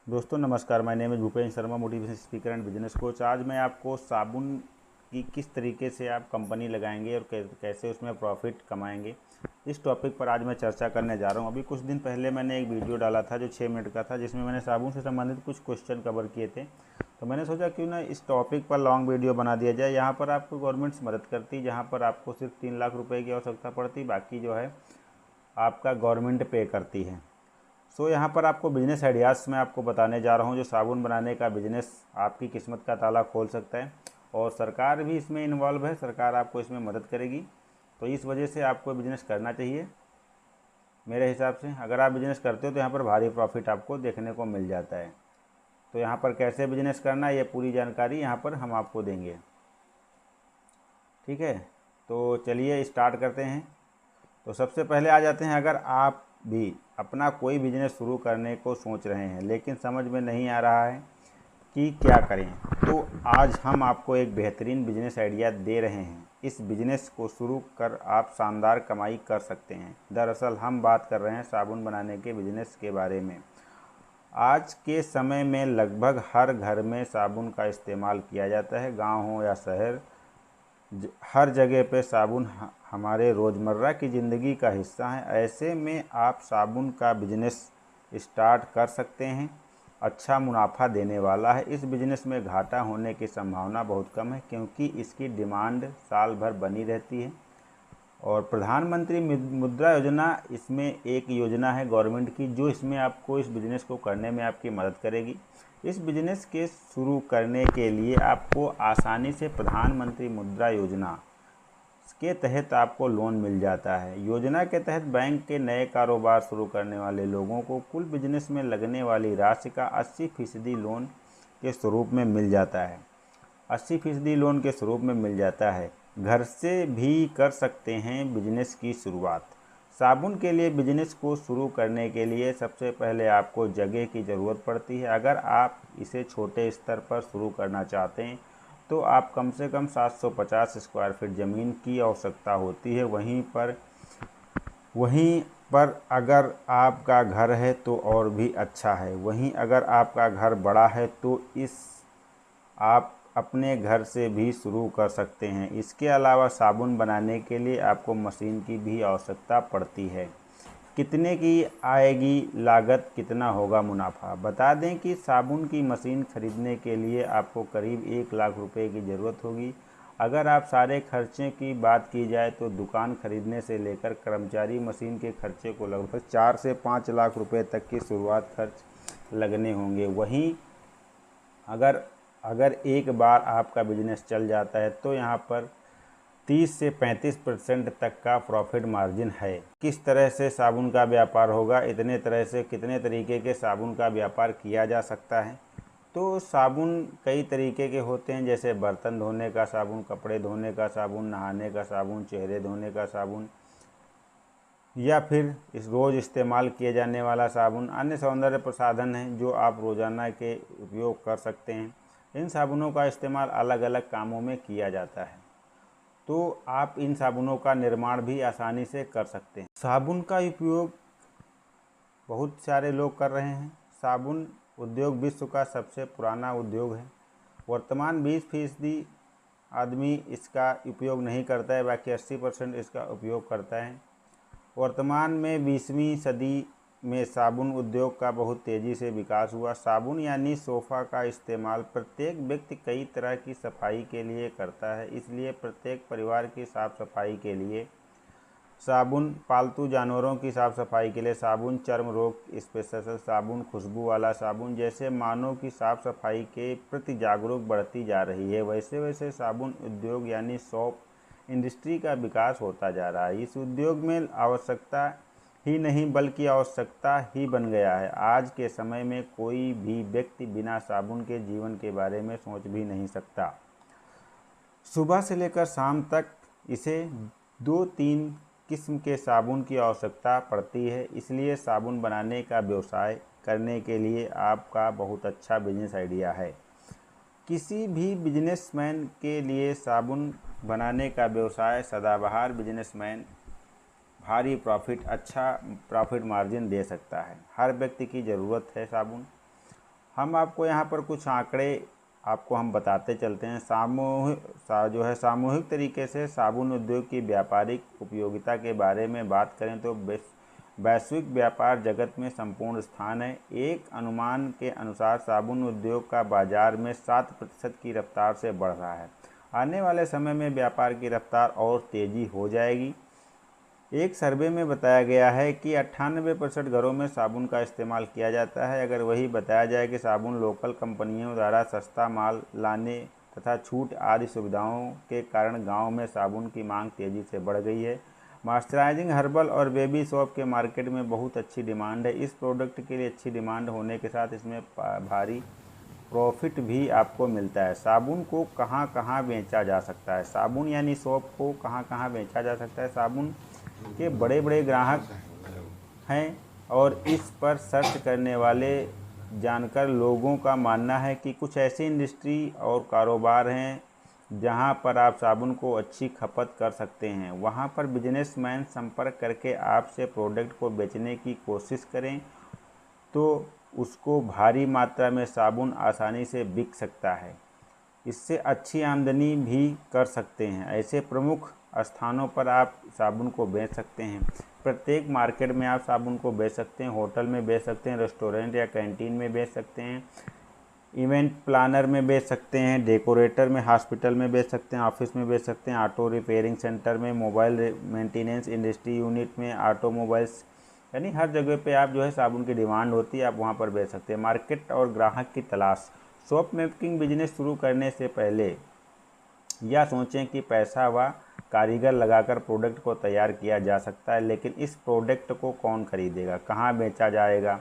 दोस्तों नमस्कार, my name is Bhupendra Sharma, motivation speaker and business coach. आज मैं आपको साबुन की किस तरीके से आप कंपनी लगाएंगे और कैसे उसमें प्रॉफिट कमाएंगे, इस टॉपिक पर आज मैं चर्चा करने जा रहा हूं। अभी कुछ दिन पहले मैंने एक वीडियो डाला था जो 6 मिनट का था, जिसमें मैंने साबुन से संबंधित कुछ क्वेश्चन कवर किए थे। तो मैंने सोचा क्यों ना इस टॉपिक पर लॉन्ग वीडियो बना दिया जाए। यहाँ पर आपको गवर्नमेंट मदद करती, जहाँ पर आपको सिर्फ 3 लाख रुपये की आवश्यकता पड़ती, बाकी जो है आपका गवर्नमेंट पे करती है। यहाँ पर आपको बिजनेस आइडियाज़ मैं आपको बताने जा रहा हूँ, जो साबुन बनाने का बिजनेस आपकी किस्मत का ताला खोल सकता है। और सरकार भी इसमें इन्वॉल्व है, सरकार आपको इसमें मदद करेगी। तो इस वजह से आपको बिजनेस करना चाहिए। मेरे हिसाब से अगर आप बिजनेस करते हो तो यहाँ पर भारी प्रॉफिट आपको देखने को मिल जाता है। तो यहाँ पर कैसे बिजनेस करना है, ये पूरी जानकारी यहाँ पर हम आपको देंगे। ठीक है, तो चलिए स्टार्ट करते हैं। तो सबसे पहले आ जाते हैं, अगर आप भी अपना कोई बिजनेस शुरू करने को सोच रहे हैं लेकिन समझ में नहीं आ रहा है कि क्या करें, तो आज हम आपको एक बेहतरीन बिजनेस आइडिया दे रहे हैं। इस बिजनेस को शुरू कर आप शानदार कमाई कर सकते हैं। दरअसल हम बात कर रहे हैं साबुन बनाने के बिजनेस के बारे में। आज के समय में लगभग हर घर में साबुन का इस्तेमाल किया जाता है। गांव हो या शहर, हर जगह पे साबुन हमारे रोज़मर्रा की ज़िंदगी का हिस्सा है। ऐसे में आप साबुन का बिजनेस स्टार्ट कर सकते हैं। अच्छा मुनाफा देने वाला है। इस बिजनेस में घाटा होने की संभावना बहुत कम है, क्योंकि इसकी डिमांड साल भर बनी रहती है। और प्रधानमंत्री मुद्रा योजना इसमें एक योजना है गवर्नमेंट की, जो इसमें आपको इस बिज़नेस को करने में आपकी मदद करेगी। इस बिज़नेस के शुरू करने के लिए आपको आसानी से प्रधानमंत्री मुद्रा योजना के तहत आपको लोन मिल जाता है। योजना के तहत बैंक के नए कारोबार शुरू करने वाले लोगों को कुल बिजनेस में लगने वाली राशि का 80% लोन के स्वरूप में मिल जाता है। 80% लोन के स्वरूप में मिल जाता है। घर से भी कर सकते हैं बिजनेस की शुरुआत। साबुन के लिए बिजनेस को शुरू करने के लिए सबसे पहले आपको जगह की ज़रूरत पड़ती है। अगर आप इसे छोटे स्तर पर शुरू करना चाहते हैं तो आप कम से कम 750 स्क्वायर फीट ज़मीन की आवश्यकता होती है। वहीं पर अगर आपका घर है तो और भी अच्छा है। वहीं अगर आपका घर बड़ा है तो आप अपने घर से भी शुरू कर सकते हैं। इसके अलावा साबुन बनाने के लिए आपको मशीन की भी आवश्यकता पड़ती है। कितने की आएगी लागत, कितना होगा मुनाफा? बता दें कि साबुन की मशीन खरीदने के लिए आपको करीब 1 लाख रुपए की ज़रूरत होगी। अगर आप सारे खर्चे की बात की जाए तो दुकान खरीदने से लेकर कर्मचारी मशीन के खर्चे को लगभग 4 से 5 लाख रुपए तक की शुरुआत खर्च लगने होंगे। वहीं अगर एक बार आपका बिजनेस चल जाता है तो यहाँ पर 30 से 35% तक का प्रॉफिट मार्जिन है। किस तरह से साबुन का व्यापार होगा, इतने तरह से कितने तरीके के साबुन का व्यापार किया जा सकता है? तो साबुन कई तरीके के होते हैं, जैसे बर्तन धोने का साबुन, कपड़े धोने का साबुन, नहाने का साबुन, चेहरे धोने का साबुन, या फिर इस रोज़ इस्तेमाल किए जाने वाला साबुन। अन्य सौंदर्य प्रसाधन हैं जो आप रोज़ाना के उपयोग कर सकते हैं। इन साबुनों का इस्तेमाल अलग अलग कामों में किया जाता है, तो आप इन साबुनों का निर्माण भी आसानी से कर सकते हैं। साबुन का उपयोग बहुत सारे लोग कर रहे हैं। साबुन उद्योग विश्व का सबसे पुराना उद्योग है। वर्तमान 20% आदमी इसका उपयोग नहीं करता है, बाकी 80% इसका उपयोग करता है। वर्तमान में 20वीं सदी में साबुन उद्योग का बहुत तेज़ी से विकास हुआ। साबुन यानी सोफ़ा का इस्तेमाल प्रत्येक व्यक्ति कई तरह की सफाई के लिए करता है, इसलिए प्रत्येक परिवार की साफ़ सफाई के लिए साबुन, पालतू जानवरों की साफ़ सफाई के लिए साबुन, चर्म रोग स्पेशल साबुन, खुशबू वाला साबुन जैसे मानव की साफ़ सफाई के प्रति जागरूक बढ़ती जा रही है। वैसे वैसे साबुन उद्योग यानी सॉप इंडस्ट्री का विकास होता जा रहा है। इस उद्योग में आवश्यकता ही नहीं बल्कि आवश्यकता ही बन गया है। आज के समय में कोई भी व्यक्ति बिना साबुन के जीवन के बारे में सोच भी नहीं सकता। सुबह से लेकर शाम तक इसे 2-3 किस्म के साबुन की आवश्यकता पड़ती है। इसलिए साबुन बनाने का व्यवसाय करने के लिए आपका बहुत अच्छा बिजनेस आइडिया है। किसी भी बिजनेसमैन के लिए साबुन बनाने का व्यवसाय सदाबहार बिजनेसमैन भारी प्रॉफिट, अच्छा प्रॉफिट मार्जिन दे सकता है। हर व्यक्ति की ज़रूरत है साबुन। हम आपको यहाँ पर कुछ आंकड़े आपको हम बताते चलते हैं। सामूहिक तरीके से साबुन उद्योग की व्यापारिक उपयोगिता के बारे में बात करें तो वैश्विक व्यापार जगत में संपूर्ण स्थान है। एक अनुमान के अनुसार साबुन उद्योग का बाजार में 7% की रफ्तार से बढ़ रहा है। आने वाले समय में व्यापार की रफ्तार और तेज़ी हो जाएगी। एक सर्वे में बताया गया है कि 98% घरों में साबुन का इस्तेमाल किया जाता है। अगर वही बताया जाए कि साबुन लोकल कंपनियों द्वारा सस्ता माल लाने तथा छूट आदि सुविधाओं के कारण गांव में साबुन की मांग तेज़ी से बढ़ गई है। मॉइस्चराइजिंग हर्बल और बेबी सोप के मार्केट में बहुत अच्छी डिमांड है। इस प्रोडक्ट के लिए अच्छी डिमांड होने के साथ इसमें भारी प्रॉफिट भी आपको मिलता है। साबुन को कहाँ कहाँ बेचा जा सकता है? साबुन यानी सोप को कहाँ कहाँ बेचा जा सकता है? साबुन के बड़े बड़े ग्राहक हैं और इस पर सर्च करने वाले जानकर लोगों का मानना है कि कुछ ऐसी इंडस्ट्री और कारोबार हैं जहां पर आप साबुन को अच्छी खपत कर सकते हैं। वहां पर बिजनेसमैन संपर्क करके आपसे प्रोडक्ट को बेचने की कोशिश करें तो उसको भारी मात्रा में साबुन आसानी से बिक सकता है। इससे अच्छी आमदनी भी कर सकते हैं। ऐसे प्रमुख स्थानों पर आप साबुन को बेच सकते हैं। प्रत्येक मार्केट में आप साबुन को बेच सकते हैं। होटल में बेच सकते हैं, रेस्टोरेंट या कैंटीन में बेच सकते हैं, इवेंट प्लानर में बेच सकते हैं, डेकोरेटर में, हॉस्पिटल में बेच सकते हैं, ऑफिस में बेच सकते हैं, ऑटो रिपेयरिंग सेंटर में, मोबाइल मेंटेनेंस इंडस्ट्री यूनिट में, ऑटोमोबाइल्स, यानी हर जगह पे आप जो है साबुन की डिमांड होती है, आप वहाँ पर बेच सकते हैं। मार्केट और ग्राहक की तलाश। सोप मेकिंग बिजनेस शुरू करने से पहले यह सोचें कि पैसा व कारीगर लगाकर प्रोडक्ट को तैयार किया जा सकता है, लेकिन इस प्रोडक्ट को कौन खरीदेगा, कहाँ बेचा जाएगा?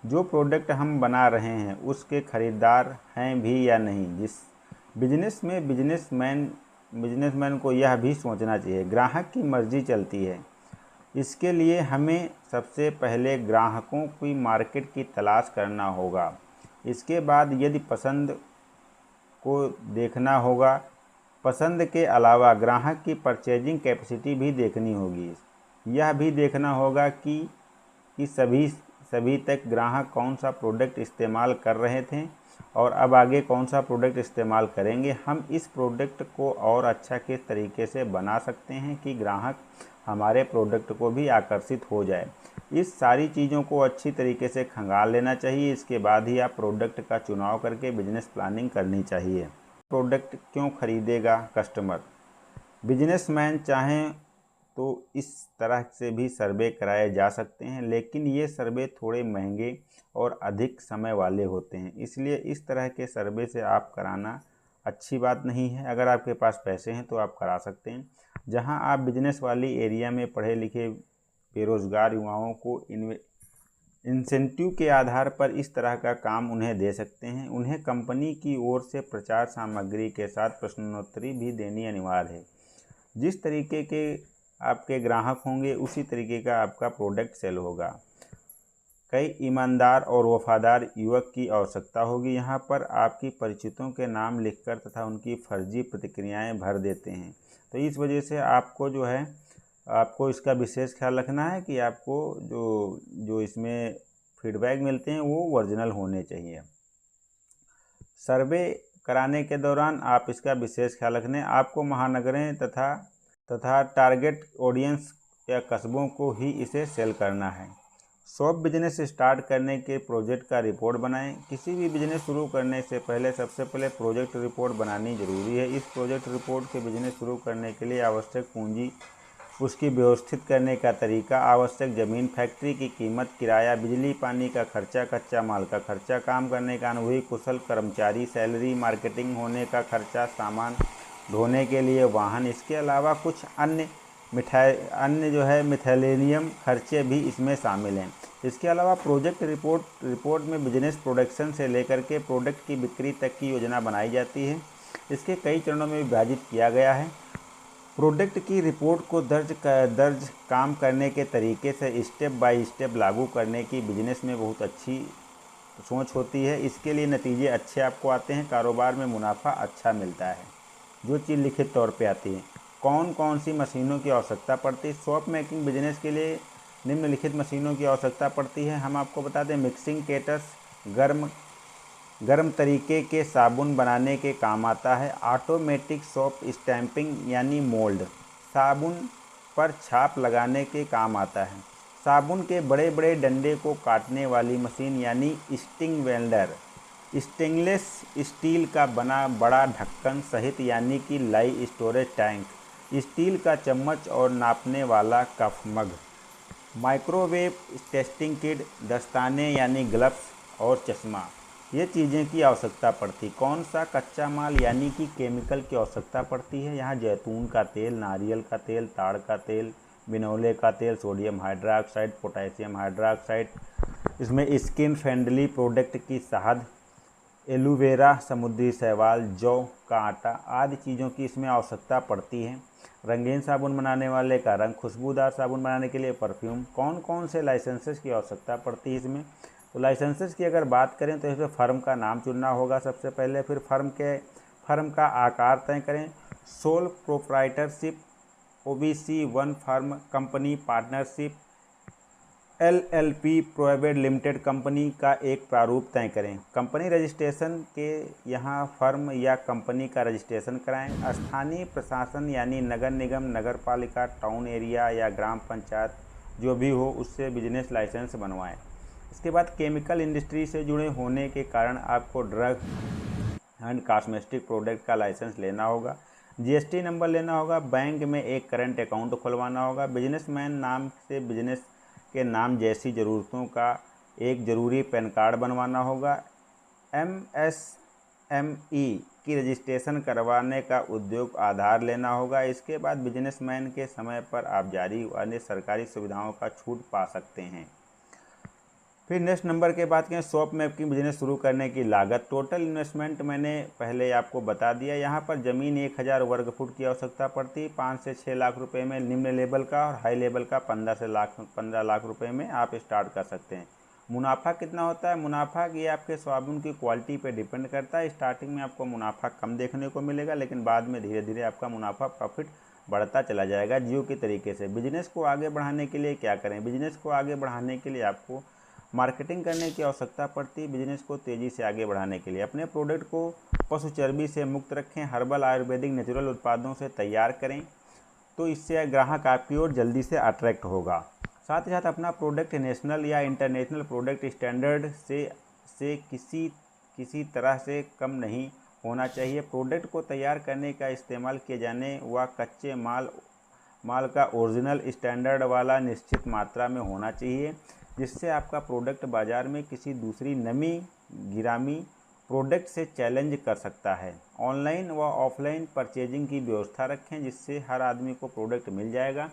जो प्रोडक्ट हम बना रहे हैं उसके खरीदार हैं भी या नहीं? जिस बिजनेसमैन को यह भी सोचना चाहिए। ग्राहक की मर्जी चलती है। इसके लिए हमें सबसे पहले ग्राहकों की मार्केट की तलाश करना होगा। इसके बाद यदि पसंद को देखना होगा। पसंद के अलावा ग्राहक की परचेजिंग कैपेसिटी भी देखनी होगी। यह भी देखना होगा कि सभी तक ग्राहक कौन सा प्रोडक्ट इस्तेमाल कर रहे थे और अब आगे कौन सा प्रोडक्ट इस्तेमाल करेंगे। हम इस प्रोडक्ट को और अच्छा किस तरीके से बना सकते हैं कि ग्राहक हमारे प्रोडक्ट को भी आकर्षित हो जाए। इस सारी चीज़ों को अच्छी तरीके से खंगाल लेना चाहिए। इसके बाद ही आप प्रोडक्ट का चुनाव करके बिजनेस प्लानिंग करनी चाहिए। प्रोडक्ट क्यों खरीदेगा कस्टमर? बिजनेसमैन चाहें तो इस तरह से भी सर्वे कराए जा सकते हैं, लेकिन ये सर्वे थोड़े महंगे और अधिक समय वाले होते हैं, इसलिए इस तरह के सर्वे से आप कराना अच्छी बात नहीं है। अगर आपके पास पैसे हैं तो आप करा सकते हैं। जहां आप बिजनेस वाली एरिया में पढ़े लिखे बेरोज़गार युवाओं को इंसेंटिव के आधार पर इस तरह का काम उन्हें दे सकते हैं। उन्हें कंपनी की ओर से प्रचार सामग्री के साथ प्रश्नोत्तरी भी देनी अनिवार्य है। जिस तरीके के आपके ग्राहक होंगे उसी तरीके का आपका प्रोडक्ट सेल होगा। कई ईमानदार और वफादार युवक की आवश्यकता होगी। यहाँ पर आपकी परिचितों के नाम लिखकर तथा उनकी फर्जी प्रतिक्रियाएं भर देते हैं। तो इस वजह से आपको जो है आपको इसका विशेष ख्याल रखना है कि आपको जो इसमें फीडबैक मिलते हैं वो ओरिजिनल होने चाहिए। सर्वे कराने के दौरान आप इसका विशेष ख्याल रखने आपको महानगरें तथा टारगेट ऑडियंस या कस्बों को ही इसे सेल करना है। सोप बिजनेस स्टार्ट करने के प्रोजेक्ट का रिपोर्ट बनाएं। किसी भी बिजनेस शुरू करने से पहले सबसे पहले प्रोजेक्ट रिपोर्ट बनानी जरूरी है। इस प्रोजेक्ट रिपोर्ट के बिजनेस शुरू करने के लिए आवश्यक पूंजी, उसकी व्यवस्थित करने का तरीका, आवश्यक ज़मीन, फैक्ट्री की कीमत, किराया, बिजली पानी का खर्चा, कच्चा माल का खर्चा, काम करने का अनुभवी कुशल कर्मचारी, सैलरी, मार्केटिंग होने का खर्चा, सामान ढोने के लिए वाहन, इसके अलावा कुछ अन्य मिथेलेनियम खर्चे भी इसमें शामिल हैं। इसके अलावा प्रोजेक्ट रिपोर्ट में बिजनेस प्रोडक्शन से लेकर के प्रोडक्ट की बिक्री तक की योजना बनाई जाती है। इसके कई चरणों में विभाजित किया गया है। प्रोडक्ट की रिपोर्ट को दर्ज काम करने के तरीके से स्टेप बाय स्टेप लागू करने की बिजनेस में बहुत अच्छी सोच होती है। इसके लिए नतीजे अच्छे आपको आते हैं, कारोबार में मुनाफा अच्छा मिलता है। जो चीज़ लिखित तौर पे आती है। कौन कौन सी मशीनों की आवश्यकता पड़ती है? सोप मेकिंग बिजनेस के लिए निम्नलिखित मशीनों की आवश्यकता पड़ती है। हम आपको बता दें, मिक्सिंग केटर्स, गर्म गर्म तरीके के साबुन बनाने के काम आता है। ऑटोमेटिक सोप स्टैंपिंग यानी मोल्ड, साबुन पर छाप लगाने के काम आता है। साबुन के बड़े बड़े डंडे को काटने वाली मशीन यानी स्टिंग वेल्डर। स्टेनलेस स्टील का बना बड़ा ढक्कन सहित यानी कि लाई स्टोरेज टैंक। स्टील का चम्मच और नापने वाला कप मग। माइक्रोवेव टेस्टिंग किट, दस्ताने यानी ग्लव्स और चश्मा, ये चीज़ें की आवश्यकता पड़ती। कौन सा कच्चा माल यानी कि केमिकल की आवश्यकता पड़ती है। यहाँ जैतून का तेल, नारियल का तेल, ताड़ का तेल, बिनौले का तेल, सोडियम हाइड्रोक्साइड, पोटेशियम हाइड्रोक्साइड, इसमें स्किन फ्रेंडली प्रोडक्ट की शहद, एलोवेरा, समुद्री शैवाल, जौ का आटा आदि चीज़ों की इसमें आवश्यकता पड़ती है। रंगीन साबुन बनाने वाले का रंग, खुशबूदार साबुन बनाने के लिए परफ्यूम। कौन कौन से लाइसेंसेस की आवश्यकता पड़ती है इसमें, तो लाइसेंसेस की अगर बात करें तो इसमें फर्म का नाम चुनना होगा सबसे पहले। फिर फर्म का आकार तय करें। Sole proprietorship, OBC 1 firm company partnership, LLP private limited company का एक प्रारूप तय करें। कंपनी रजिस्ट्रेशन के यहाँ फर्म या कंपनी का रजिस्ट्रेशन कराएं। स्थानीय प्रशासन यानी नगर निगम, नगर पालिका, टाउन एरिया या ग्राम पंचायत जो भी हो उससे बिजनेस लाइसेंस बनवाएं। इसके बाद केमिकल इंडस्ट्री से जुड़े होने के कारण आपको ड्रग एंड कॉस्मेटिक प्रोडक्ट का लाइसेंस लेना होगा। जीएसटी नंबर लेना होगा। बैंक में एक करंट अकाउंट खुलवाना होगा। बिजनेसमैन नाम से बिजनेस के नाम जैसी ज़रूरतों का एक ज़रूरी पैन कार्ड बनवाना होगा। एमएसएमई की रजिस्ट्रेशन करवाने का उद्योग आधार लेना होगा। इसके बाद बिजनेसमैन के समय पर आप जारी अन्य सरकारी सुविधाओं का छूट पा सकते हैं। फिर नेक्स्ट नंबर के बाद करें शॉप में आपकी बिजनेस शुरू करने की लागत। टोटल इन्वेस्टमेंट मैंने पहले आपको बता दिया। यहाँ पर ज़मीन 1000 वर्ग फुट की आवश्यकता पड़ती है। 5 से 6 लाख रुपए में निम्न लेवल का और हाई लेवल का 15 लाख रुपए में आप स्टार्ट कर सकते हैं। मुनाफा कितना होता है, मुनाफा ये आपके साबुन की क्वालिटी पे डिपेंड करता है। स्टार्टिंग में आपको मुनाफा कम देखने को मिलेगा, लेकिन बाद में धीरे धीरे आपका मुनाफा प्रॉफिट बढ़ता चला जाएगा जियो के तरीके से। बिजनेस को आगे बढ़ाने के लिए क्या करें, बिजनेस को आगे बढ़ाने के लिए आपको मार्केटिंग करने की आवश्यकता पड़ती है। बिजनेस को तेज़ी से आगे बढ़ाने के लिए अपने प्रोडक्ट को पशु चर्बी से मुक्त रखें। हर्बल, आयुर्वेदिक, नेचुरल उत्पादों से तैयार करें, तो इससे ग्राहक आपकी ओर जल्दी से अट्रैक्ट होगा। साथ ही साथ अपना प्रोडक्ट नेशनल या इंटरनेशनल प्रोडक्ट स्टैंडर्ड से किसी तरह से कम नहीं होना चाहिए। प्रोडक्ट को तैयार करने का इस्तेमाल किए जाने व कच्चे माल का ओरिजिनल स्टैंडर्ड वाला निश्चित मात्रा में होना चाहिए, जिससे आपका प्रोडक्ट बाज़ार में किसी दूसरी नमी गिरामी प्रोडक्ट से चैलेंज कर सकता है। ऑनलाइन व ऑफलाइन परचेजिंग की व्यवस्था रखें, जिससे हर आदमी को प्रोडक्ट मिल जाएगा।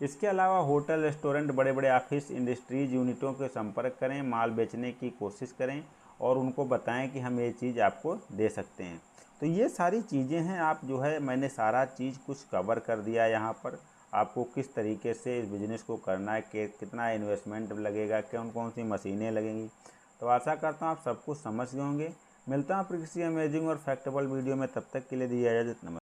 इसके अलावा होटल, रेस्टोरेंट, बड़े बड़े ऑफिस, इंडस्ट्रीज यूनिटों के संपर्क करें, माल बेचने की कोशिश करें और उनको बताएं कि हम ये चीज़ आपको दे सकते हैं। तो ये सारी चीज़ें हैं, आप जो है मैंने सारा चीज़ कुछ कवर कर दिया यहाँ पर। आपको किस तरीके से इस बिज़नेस को करना है, कितना इन्वेस्टमेंट लगेगा, कौन कौन सी मशीनें लगेंगी। तो आशा करता हूँ आप सब कुछ समझ गए होंगे। मिलता हूँ फिर किसी अमेजिंग और फैक्टेबल वीडियो में, तब तक के लिए दी इजाज़त। नमस्कार।